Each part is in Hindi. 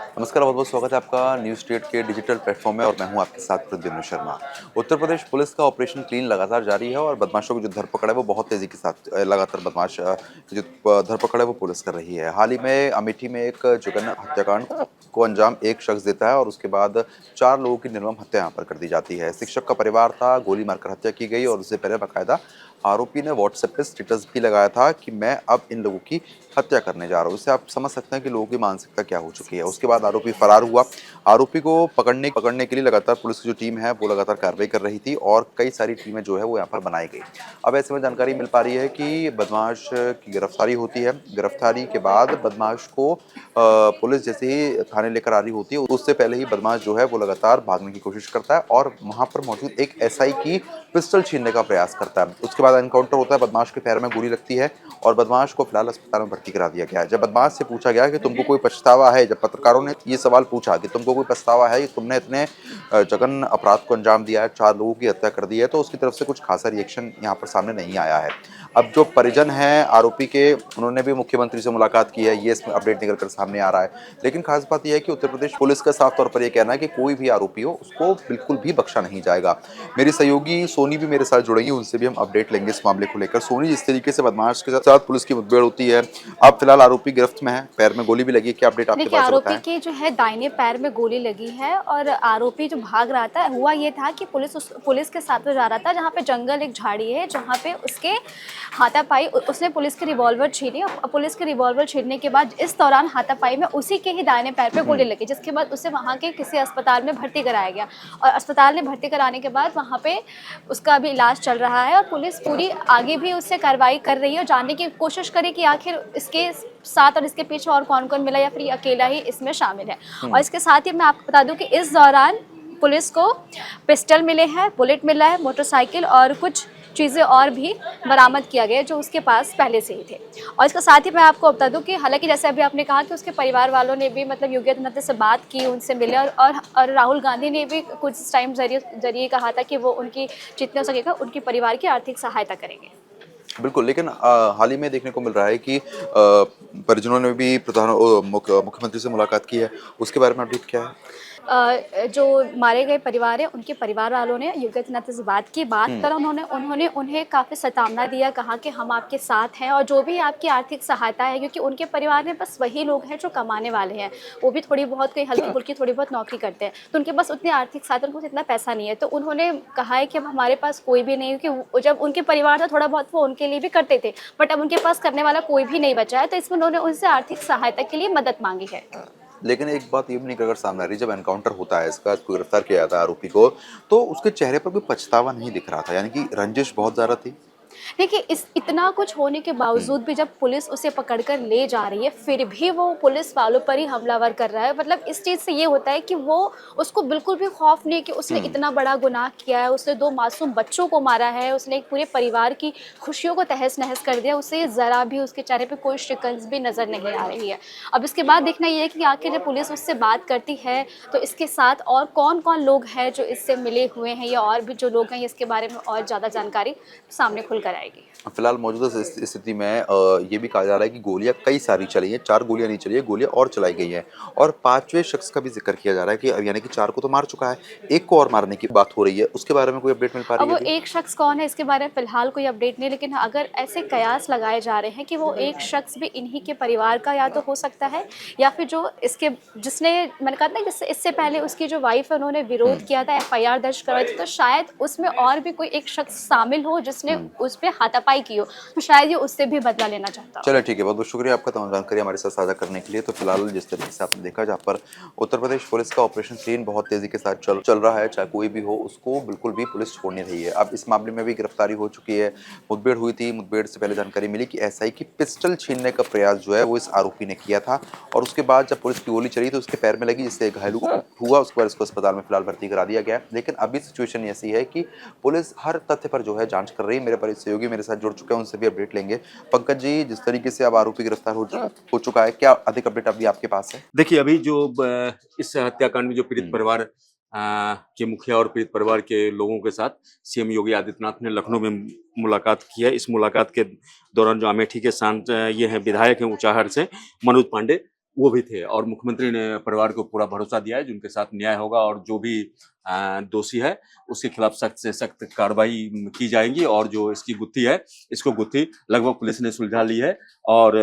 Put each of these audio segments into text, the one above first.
नमस्कार, बहुत-बहुत स्वागत है आपका न्यूज़ स्टेट के डिजिटल प्लेटफ़ॉर्म में और मैं हूं आपके साथ प्रद्युम्न शर्मा। उत्तर प्रदेश पुलिस का ऑपरेशन क्लीन लगातार जारी है और बदमाशों की जो धरपकड़ है वो बहुत तेज़ी के साथ लगातार बदमाश की जो धरपकड़ है वो पुलिस कर रही है। हाल ही में अमेठी में एक जघन्य हत्याकांड को अंजाम एक शख्स देता है और उसके बाद 4 लोगों की निर्मम हत्या यहाँ पर कर दी जाती है। शिक्षक का परिवार था, गोली मारकर हत्या की गई और उससे पहले बाकायदा आरोपी ने व्हाट्सएप पे स्टेटस भी लगाया था कि मैं अब इन लोगों की हत्या करने जा रहा हूँ। इससे आप समझ सकते हैं कि लोगों की मानसिकता क्या हो चुकी है। उसके बाद आरोपी फरार हुआ। आरोपी को पकड़ने के लिए लगातार पुलिस की जो टीम है वो लगातार कार्रवाई कर रही थी और कई सारी टीमें जो है वो यहाँ पर बनाई गई। अब ऐसे में जानकारी मिल पा रही है कि बदमाश की गिरफ्तारी होती है। गिरफ्तारी के बाद बदमाश को पुलिस जैसे ही थाने लेकर आ रही होती है उससे पहले ही बदमाश जो है वो लगातार भागने की कोशिश करता है और वहाँ पर मौजूद एक एसआई की पिस्टल छीनने का प्रयास करता है। उसके बाद एनकाउंटर होता है, बदमाश के पैर में गोली लगती है और बदमाश को फिलहाल अस्पताल में भर्ती करा दिया गया है। जब बदमाश से पूछा गया कि तुमको कोई पछतावा है, जब पत्रकारों ने ये सवाल पूछा कि तुमको कोई पछतावा है कि तुमने इतने जघन्य अपराध को अंजाम दिया है, 4 लोगों की हत्या कर दी है, तो उसकी तरफ से कुछ खासा रिएक्शन यहाँ पर सामने नहीं आया है। अब जो परिजन हैं आरोपी के, उन्होंने भी मुख्यमंत्री से मुलाकात की है, ये इसमें अपडेट निकल कर सामने आ रहा है। लेकिन खास बात ये है कि उत्तर प्रदेश पुलिस का साफ तौर पर ये कहना है कि कोई भी आरोपी हो, उसको बिल्कुल भी बख्शा नहीं जाएगा। मेरी सहयोगी सोनी भी मेरे साथ जुड़ेंगी, उनसे भी हम अपडेट लेंगे इस मामले को लेकर। सोनी, जिस तरीके से बदमाश के साथ पुलिस की मुठभेड़ होती है, अब फिलहाल आरोपी गिरफ्त में है, पैर में गोली भी लगी है, क्या अपडेट आपके देखिए, पास है आरोपी बताएं। के जो है दाहिने पैर में गोली लगी है और आरोपी जो भाग रहा था, हुआ ये था कि पुलिस के साथ में जा रहा था, जहाँ पे जंगल एक झाड़ी है, जहाँ पे उसके हाथापाई उसने पुलिस की रिवॉल्वर छीनी और पुलिस के रिवॉल्वर छीनने के बाद इस दौरान हाथापाई में उसी के ही दाहिने पैर पे गोली लगी, जिसके बाद उसे वहाँ के किसी अस्पताल में भर्ती कराया गया और अस्पताल में भर्ती कराने के बाद वहाँ पे उसका अभी इलाज चल रहा है और पुलिस पूरी आगे भी उससे कार्रवाई कर रही है और जानने की कोशिश करे कि आखिर इसके साथ और इसके पीछे और कौन-कौन मिला या फिर ये अकेला ही इसमें शामिल है। और इसके साथ ही मैं आपको बता दूं कि इस दौरान पुलिस को पिस्टल मिले हैं, बुलेट मिला है, मोटरसाइकिल और कुछ चीज़ें और भी बरामद किया गया जो उसके पास पहले से ही थे। और इसके साथ ही मैं आपको बता दूं कि हालांकि जैसे अभी आपने कहा कि उसके परिवार वालों ने भी मतलब योगी आदित्यनाथ से बात की, उनसे मिले और राहुल गांधी ने भी कुछ टाइम जरिए कहा था कि वो उनकी जितने हो सकेगा उनकी परिवार की आर्थिक सहायता करेंगे। बिल्कुल, लेकिन हाल ही में देखने को मिल रहा है कि परिजनों ने भी मुख्यमंत्री से मुलाकात की है, उसके बारे में अपडेट क्या है? जो मारे गए परिवार है उनके परिवार वालों ने योगी आदित्यनाथ से बात हुँ, कर उन्होंने उन्होंने उन्हें काफ़ी सतावना दिया, कहा कि हम आपके साथ हैं और जो भी आपकी आर्थिक सहायता है, क्योंकि उनके परिवार में बस वही लोग हैं जो कमाने वाले हैं, वो भी थोड़ी बहुत कोई हल्की-फुल्की थोड़ी बहुत नौकरी करते हैं, तो उनके पास उतनी आर्थिक साधन, उनको इतना पैसा नहीं है, तो उन्होंने कहा है कि अब हमारे पास कोई भी नहीं है, क्योंकि जब उनके परिवार था थोड़ा बहुत वो उनके लिए भी करते थे, बट अब उनके पास करने वाला कोई भी नहीं बचा है, तो इसमें उन्होंने उनसे आर्थिक सहायता के लिए मदद मांगी है। लेकिन एक बात ये भी निकल कर सामने आ रही है, जब एनकाउंटर होता है, इसका इसको गिरफ्तार किया जाता है आरोपी को, तो उसके चेहरे पर कोई पछतावा नहीं दिख रहा था, यानी कि रंजिश बहुत ज़्यादा थी। देखिए, इस इतना कुछ होने के हुँ, बावजूद भी जब पुलिस उसे पकड़ कर ले जा रही है, फिर भी वो पुलिस वालों पर ही हमलावर कर रहा है। मतलब इस चीज़ से ये होता है कि वो उसको बिल्कुल भी खौफ नहीं है कि उसने हुँ। इतना बड़ा गुनाह किया है, उसने 2 मासूम बच्चों को मारा है, उसने एक पूरे परिवार की खुशियों को तहस-नहस कर दिया, उसे ज़रा भी उसके चेहरे पे कोई शिकंज भी नज़र नहीं आ रही है। अब इसके बाद देखना ये है कि आखिर जब पुलिस उससे बात करती है, तो इसके साथ और कौन-कौन लोग हैं जो इससे मिले हुए हैं या और भी जो लोग हैं, इसके बारे में और ज़्यादा जानकारी सामने खुल कर आएगी। फिलहाल मौजूदा स्थिति में ये भी कहा जा रहा है कि गोलियाँ कई सारी चली हैं, 4 गोलियाँ नहीं चली हैं, गोलियाँ और चलाई गई हैं और 5वें शख्स का भी ज़िक्र किया जा रहा है कि अब यानी कि 4 को तो मार चुका है, 1 को और मारने की बात हो रही है, उसके बारे में कोई अपडेट मिल पा रही अब है वो अभी? एक शख्स कौन है इसके बारे में फ़िलहाल कोई अपडेट नहीं, लेकिन अगर ऐसे कयास लगाए जा रहे हैं कि वो एक शख्स भी इन्हीं के परिवार का या तो हो सकता है या फिर जो इसके जिसने मैंने कहा था ना जिससे इससे पहले उसकी जो वाइफ़ है उन्होंने हुँ, विरोध किया था, एफआईआर दर्ज करवाई थी, तो शायद उसमें और भी कोई एक शख्स शामिल हो जिसने हुँ। उस पे हाथापाई की हो, तो शायद ये उससे भी बदला लेना चाहता हो। चलिए ठीक है, बहुत-बहुत शुक्रिया आपका तमाम जानकारी हमारे साथ साझा करने के लिए। तो फिलहाल जिस तरीके से आपने देखा, जहाँ पर उत्तर प्रदेश पुलिस का ऑपरेशन क्लीन बहुत तेज़ी के साथ चल चल रहा है, चाहे कोई भी हो, उसको बिल्कुल भी पुलिस छोड़ नहीं रही है। अब इस मामले में भी गिरफ्तारी हो चुकी है, मुठभेड़ हुई थी, मुठभेड़ से पहले जानकारी मिली कि एसआई की पिस्टल छीनने का प्रयास जो है वो इस आरोपी ने किया था और उसके बाद जब पुलिस की गोली चली तो उसके पैर में लगी, जिससे घायल हुआ, उसके बाद इसको अस्पताल में फिलहाल भर्ती करा दिया गया है। लेकिन अभी सिचुएशन ऐसी है कि पुलिस हर तथ्य पर जो है जाँच कर रही है। मेरे सहयोगी मेरे साथ जुड़ चुके हैं, उनसे भी अपडेट लेंगे। पंकज जी, जिस तरीके से अब आरोपी गिरफ्तार हो चुका है, क्या अधिक अपडेट अभी आपके पास है? देखिए, अभी जो इस हत्याकांड में जो पीड़ित हुँ, परिवार के मुखिया और पीड़ित परिवार के लोगों के साथ सीएम योगी आदित्यनाथ ने लखनऊ में मुलाकात की है। इस मुलाकात के दौरान जो अमेठी के ये हैं विधायक हैं ऊंचाहार से मनोज पांडे, वो भी थे और मुख्यमंत्री ने परिवार को पूरा भरोसा दिया है कि उनके साथ न्याय होगा और जो भी दोषी है उसके खिलाफ सख्त से सख्त कार्रवाई की जाएगी और जो इसकी गुत्थी है इसको गुत्थी लगभग पुलिस ने सुलझा ली है और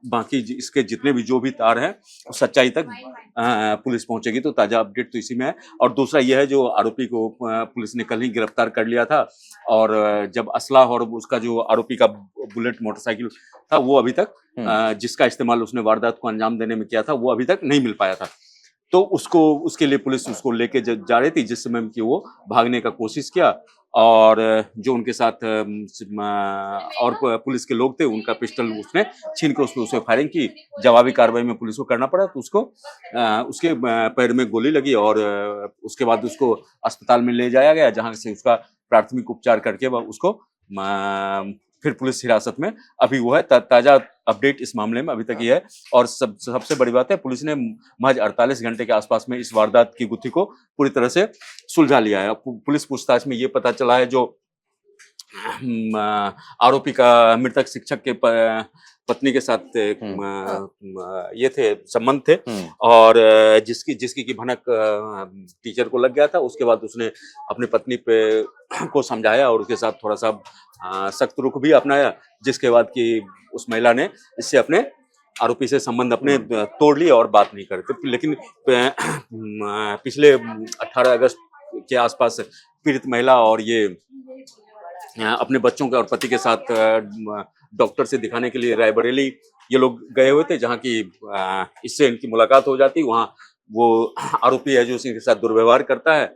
बाकी इसके जितने भी जो भी तार हैं सच्चाई तक पुलिस पहुंचेगी। तो ताजा अपडेट तो इसी में है और दूसरा यह है जो आरोपी को पुलिस ने कल ही गिरफ्तार कर लिया था और जब असला और उसका जो आरोपी का बुलेट मोटरसाइकिल था वो अभी तक जिसका इस्तेमाल उसने वारदात को अंजाम देने में किया था वो अभी तक नहीं मिल पाया था। तो उसके लिए पुलिस उसको लेके जा रही थी जिस समय कि वो भागने का कोशिश किया और जो उनके साथ और पुलिस के लोग थे उनका पिस्टल उसने छीन के उसे फायरिंग की। जवाबी कार्रवाई में पुलिस को करना पड़ा तो उसको उसके पैर में गोली लगी और उसके बाद उसको अस्पताल में ले जाया गया जहां से उसका प्राथमिक उपचार करके उसको फिर पुलिस हिरासत में अभी वो है। ताजा अपडेट इस मामले में अभी तक ये है और सबसे बड़ी बात है पुलिस ने महज 48 घंटे के आसपास में इस वारदात की गुत्थी को पूरी तरह से सुलझा लिया है। पुलिस पूछताछ में ये पता चला है जो आरोपी का मृतक शिक्षक के पत्नी के साथ ये थे संबंध थे और जिसकी की भनक टीचर को लग गया था। उसके बाद उसने अपनी पत्नी पे को समझाया और उसके साथ थोड़ा सा सख्त रुख भी अपनाया जिसके बाद कि उस महिला ने इससे अपने आरोपी से संबंध अपने तोड़ लिए और बात नहीं करते। लेकिन पिछले 18 अगस्त के आसपास पीड़ित महिला और ये अपने बच्चों के और पति के साथ डॉक्टर से दिखाने के लिए रायबरेली ये लोग गए हुए थे जहां की इससे इनकी मुलाकात हो जाती। वहां वो आरोपी है जो इनके साथ दुर्व्यवहार करता है।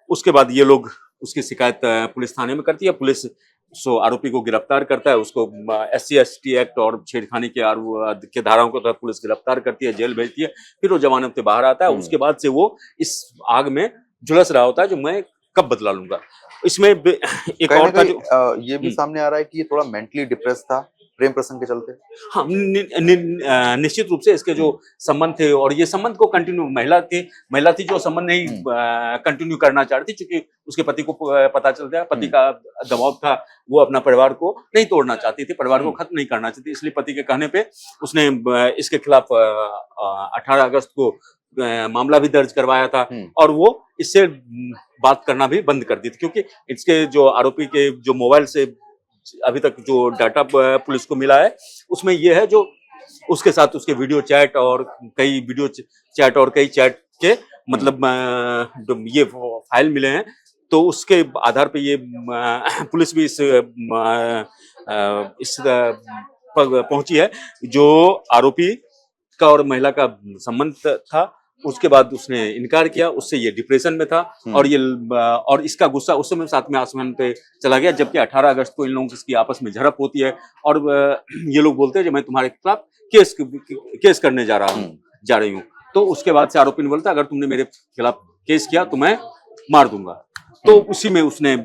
उसके बाद ये लोग उसकी शिकायत पुलिस थाने में करती है। पुलिस आरोपी को गिरफ्तार करता है। उसको SC/ST एक्ट और छेड़खानी के धाराओं के तहत पुलिस गिरफ्तार करती है, जेल भेजती है। फिर वो जमानत पे बाहर आता है। उसके बाद से वो इस आग में झुलस रहा होता है जो मैं कब बदला लूंगा। इसमें एक और था जो ये भी सामने आ रहा है कि ये थोड़ा मेंटली डिप्रेस था प्रेम प्रसंग के चलते। हाँ, निश्चित रूप से इसके जो संबंध थे और ये संबंध को कंटिन्यू महिला थी जो संबंध नहीं कंटिन्यू करना चाहती क्योंकि उसके पति को पता चल गया। पति का दबाव था, वो अपना परिवार को नहीं तोड़ना चाहती थी, परिवार को खत्म नहीं करना चाहती। इसलिए पति के कहने पे उसने इसके खिलाफ 18 अगस्त को मामला भी दर्ज करवाया था और वो इससे बात करना भी बंद कर दी थी क्योंकि इसके जो आरोपी के जो मोबाइल से अभी तक जो डाटा पुलिस को मिला है उसमें ये है जो उसके साथ उसके वीडियो चैट और कई चैट के मतलब ये फाइल मिले हैं। तो उसके आधार पे ये पुलिस भी इस पहुंची है जो आरोपी का और महिला का संबंध था। उसके बाद उसने इनकार किया, उससे ये डिप्रेशन में था और इसका गुस्सा उस समय साथ में आसमान पे चला गया। जबकि 18 अगस्त को इन लोगों की आपस में झड़प होती है और ये लोग बोलते हैं कि मैं तुम्हारे खिलाफ केस करने जा रही हूँ। तो उसके बाद से आरोपी ने बोलता अगर तुमने मेरे खिलाफ केस किया तो मैं मार दूंगा। तो उसी में उसने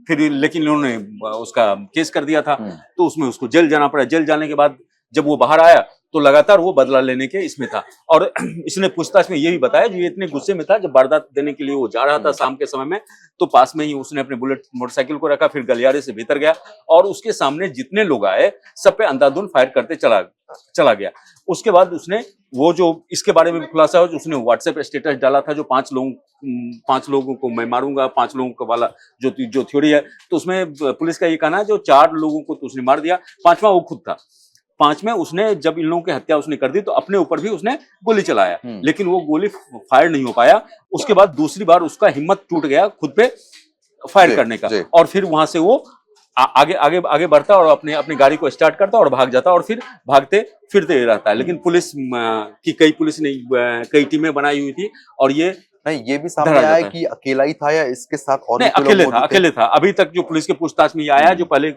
फिर लेकिन इन्होंने उसका केस कर दिया था तो उसमें उसको जेल जाना पड़ा। जेल जाने के बाद जब वो बाहर आया तो लगातार वो बदला लेने के इसमें था और इसने पूछताछ में ये भी बताया जो ये इतने गुस्से में था जब वारदात देने के लिए वो जा रहा था शाम के समय में तो पास में ही उसने अपने बुलेट मोटरसाइकिल को रखा, फिर गलियारे से भीतर गया और उसके सामने जितने लोग आए सब पे अंधाधुंध फायर करते चला गया। उसके बाद उसने वो जो इसके बारे में खुलासा हो उसने व्हाट्सएप स्टेटस डाला था जो 5 लोगों को मैं मारूंगा, 5 लोगों का वाला जो थ्योरी है। तो उसमें पुलिस का ये कहना है जो 4 लोगों को तो उसने मार दिया, 5वां वो खुद था। 5 में उसने जब इन लोगों की हत्या उसने कर दी तो अपने ऊपर भी उसने गोली चलाया लेकिन वो गोली फायर नहीं हो पाया। उसके बाद दूसरी बार उसका हिम्मत टूट गया खुद पे फायर करने का और फिर वहां से वो आगे बढ़ता और अपनी गाड़ी को स्टार्ट करता और भाग जाता और फिर भागते फिरते रहता है। लेकिन पुलिस ने कई टीमें बनाई हुई थी और ये नहीं, ये भी सामने आया है कि अकेला ही था या इसके साथ और नहीं, अकेले था। अभी तक जो पुलिस के पूछताछ में ये आया जो पहले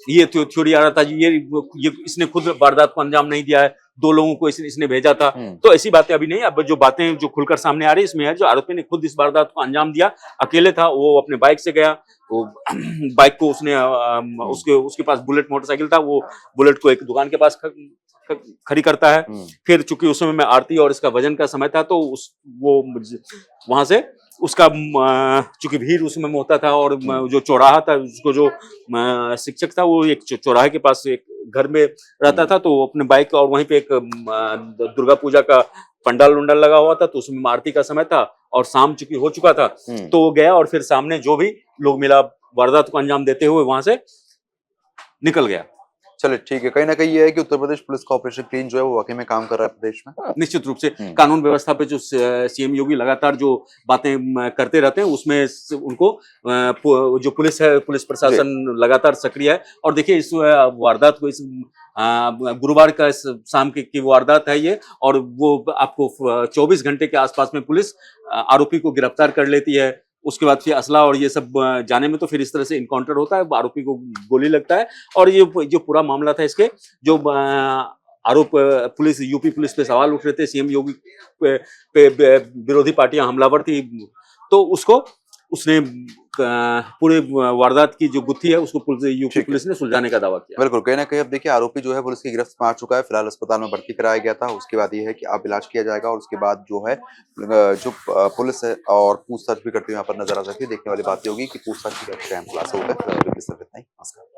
ये थ्योरी आ रहा था ये इसने खुद वारदात को अंजाम नहीं दिया है, 2 लोगों को इसने भेजा था। तो ऐसी बातें अभी नहीं। अब जो बातें जो खुलकर सामने आ रही है इसमें है जो आरोपी ने खुद इस वारदात को अंजाम दिया, अकेले था, वो अपने बाइक से गया। वो बाइक को उसने उसके पास बुलेट मोटरसाइकिल था, वो बुलेट को एक दुकान के पास खड़ी करता है। फिर चूंकि उस समय में आरती और इसका वजन का समय था तो वो वहां से उसका चूंकि भीड़ उसमें होता था और जो चौराहा था उसको जो शिक्षक था वो एक चौराहे के पास एक घर में रहता था, तो अपने बाइक और वहीं पे एक दुर्गा पूजा का पंडाल उंडाल लगा हुआ था, तो उसमें आरती का समय था और शाम चूंकि हो चुका था, तो वो गया और फिर सामने जो भी लोग मिला वारदात को अंजाम देते हुए वहां से निकल गया। चलिए ठीक है, कहीं ना कहीं ये है कि उत्तर प्रदेश पुलिस का ऑपरेशन क्लीन जो है वो वाकई में काम कर रहा है प्रदेश में। निश्चित रूप से कानून व्यवस्था पे जो सीएम योगी लगातार जो बातें करते रहते हैं उसमें उनको जो पुलिस है, पुलिस प्रशासन लगातार सक्रिय है। और देखिए इस वारदात को, इस गुरुवार का इस शाम की वारदात है ये, और वो आपको 24 घंटे के आसपास में पुलिस आरोपी को गिरफ्तार कर लेती है। उसके बाद फिर असला और ये सब जाने में तो फिर इस तरह से इनकाउंटर होता है, आरोपी को गोली लगता है। और ये जो पूरा मामला था, इसके जो आरोप पुलिस, यूपी पुलिस पे सवाल उठ रहे थे, सीएम योगी पे विरोधी पार्टियां हमलावर थी, तो उसको उसने पूरे वारदात की जो गुत्थी है उसको यूपी पुलिस ने सुलझाने का दावा किया। बिल्कुल, कहीं ना कहीं अब देखिए आरोपी जो है पुलिस की गिरफ्त में आ चुका है, फिलहाल अस्पताल में भर्ती कराया गया था। उसके बाद ये है कि अब इलाज किया जाएगा और उसके बाद जो है जो पुलिस है और पूछताछ भी करती हुई यहाँ पर नजर आ सकती है। देखने वाली बात ये होगी कि पूछताछ की क्या खुलासा होगा। फिलहाल इतना ही। नमस्कार।